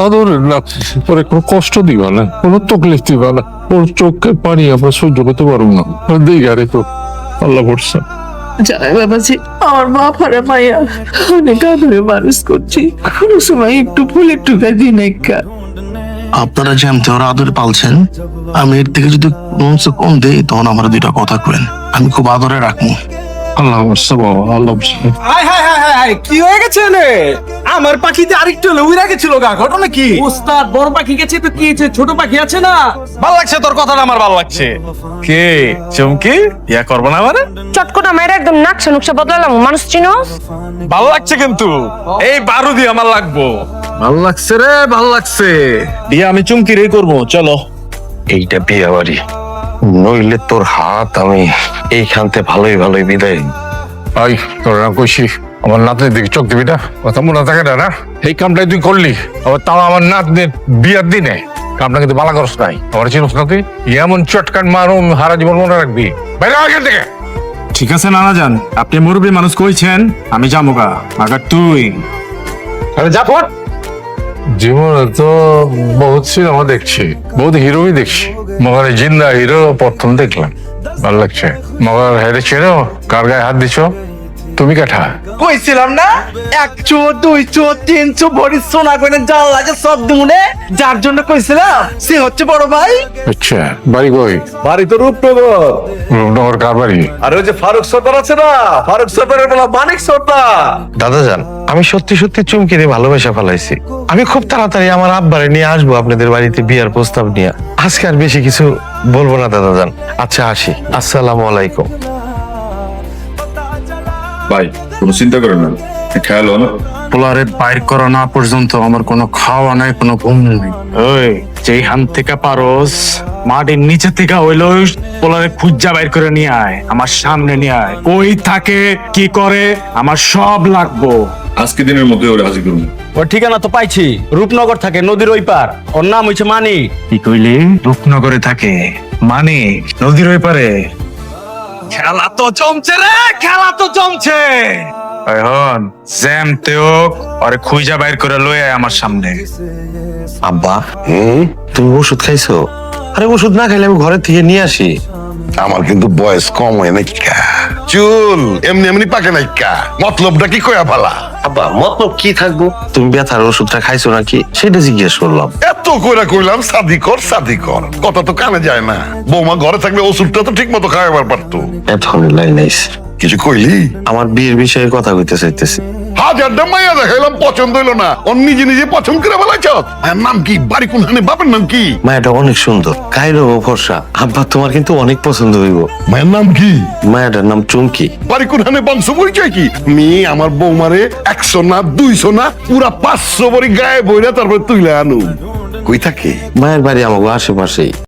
আদরের নাতি, ওরে কোনো কষ্ট দিবা না, কোনো তকলিফ দিবা না। ওর চোখে পানি আমরা সহ্য করতে পারবো না। দিঘারে তো আল্লাহ ভরসা। জানাই বাবাজি, আমার মা ফারা মাইয়া অনেক আদরে মানুষ করছি, কোনো সময় একটু ফুলের টুকা দিই নাই কা। আপনারা যেমন ওরা আদরে পালছেন, আমি এর থেকে যদি কম দেই তখন আমার দুইটা কথা করেন, আমি খুব আদরে রাখবো। আল্লাহ ভরসা বাবা, আল্লাহ ভরসা। হাই হাই হাই হাই, কি হয়ে গেছে রে? আমার পাখিতে আরেকটু উড়ে গেছিল গা, ঘটনা কি? ওস্তাদ, বড় পাখি গেছে তো কি হয়েছে? ছোট পাখি আছে না? ভাল লাগছে তোর কথাটা, আমার ভাল লাগছে। কে চমকি ইয়া করবো না আমারে? চটকটা মায়ের একদম নাকশা নুকশা বদলালাম, মানুষ চিনোস? ভাল লাগছে কিন্তু এই বারুদি আমার লাগবো। ভাল লাগছে রে, ভাল লাগছে। বিয়ে আমি চুমকিরেই করবো, চলো। এইটা বিয়ে বাড়ি, নইলে তোর হাত আমি এইখানতে ভালোই ভালোই বিদায়। আই তোরা কইছি আমার নাতনির দিকে চোখ দিবি না, কথা মনে থাকে না। না এই কামটাই তুই করলি, আবার তাও আমার নাতনির বিয়ার দিনে। কামটা কিন্তু বালা করস নাই, আমার চিনস না তুই। এমন চটকান মারুম হারা জীবন মনে রাখবি। বাইরে এখান থেকে। ঠিক আছে নানা যান, আপনি মুরব্বী মানুষ কইছেন, আমি যাবো গা। আগার তুই আরে যা পড়। জীবনে তো বহুত সিনেমা দেখছি, বহুত হিরোই দেখছি, মগার জিন্দা হিরো প্রথম দেখলাম, ভালো লাগছে। মগার হেরে চেনো, কার গায়ে হাত দিছো? তুমি কাঠা? কইছিলাম না, 100 200 300 ভরি সোনা কইনে জাল লাগে সব দুনে। যার জন্য কইছিলাম সে হচ্ছে বড় ভাই। আচ্ছা, বাড়ি কই? বাড়ি তো রূপনগর। রূপনগর কার বাড়ি? আর ওই যে ফারুক সর্দার আছে না, ফারুক সর্দারের বলা মানিক সর্দার। দাদা যান, আমি সত্যি সত্যি চুমকিরে ভালোবাসা ফেলাইছি। আমি খুব তাড়াতাড়ি আমার আব্বারে নিয়ে আসবো আপনাদের বাড়িতে বিয়ার প্রস্তাব নিয়ে। আজকে আর বেশি কিছু বলবো না দাদা যান। আচ্ছা আসি, আসসালামু আলাইকুম। ভাই কোনো চিন্তা করেন না, খেয়াল না। পোলারে বাইর করা না পর্যন্ত আমার কোনো খাওয়া নাই, কোনো ঘুম নেই। ওই যেইখান থেকে পারোস মাটির নিচে থেকে হইলো পোলারে খুঁজা বাইর করে নিয়ে আয়, আমার সামনে নিয়ে আয়। কই থাকে, কি করে, আমার সব লাগবো। আজকে দিনের মধ্যে ওরা হাজির করুন। ওর ঠিকানা তো পাইছি, রূপনগর থাকে, নদীর ওই পার। ওর নাম হইছে মানিক। কি কইলি? রূপনগরে থাকে মানে নদীর ওই পারে? খেলা তো জমছে রে, খেলা তো জমছে। এখন জ্যামতে হোক আরে খুঁজা বাইর করে লই আয় আমার সামনে। আব্বা তুমি ওষুধ খাইছো? আরে ওষুধ না খাইলে আমি ঘরে থেকে নিয়ে আসি। আমার কিন্তু বয়স কম হয় নাই, চুল এমনি এমনি পাকে নাই, মতলবটা কি কয়া ফালা? আব্বা মতলব কি থাকবো? তুমি ব্যথার ওষুধটা খাইছো নাকি সেটা জিজ্ঞেস করলাম। এত কইরা কইলাম শাদি কর শাদি কর, কথা তো কানে যায় না। বৌমা ঘরে থাকলে ওষুধটা তো ঠিক মতো খাওয়াবার পারতো। এখন লাইন আইছে। কিছু কইলি? আমার বিয়ের বিষয়ে কথা কইতে চাইতেছি। হাজারটা মাইয়া দেখাইলাম, পছন্দ হইলো না। ওর নিজে নিজে পছন্দ করে বলাইছ। মায়ের নাম কি, বাড়ি কোনখানে, বাপের নাম কি? মায়াটা অনেক সুন্দর, কাইরো ফর্সা। আব্বা তোমার কিন্তু অনেক পছন্দ হইব। মায়ের নাম কি? মায়াটার নাম চুমকি। বাড়ি কোনখানে, বংশ পরিচয় কি? মেয়ে আমার বৌমারে 100 না 200 না পুরা 500 বড়ি গায়ে বইরা তারপরে তুইলে আনু। কই থাকে? মায়ের বাড়ি আমাকে আশেপাশেই।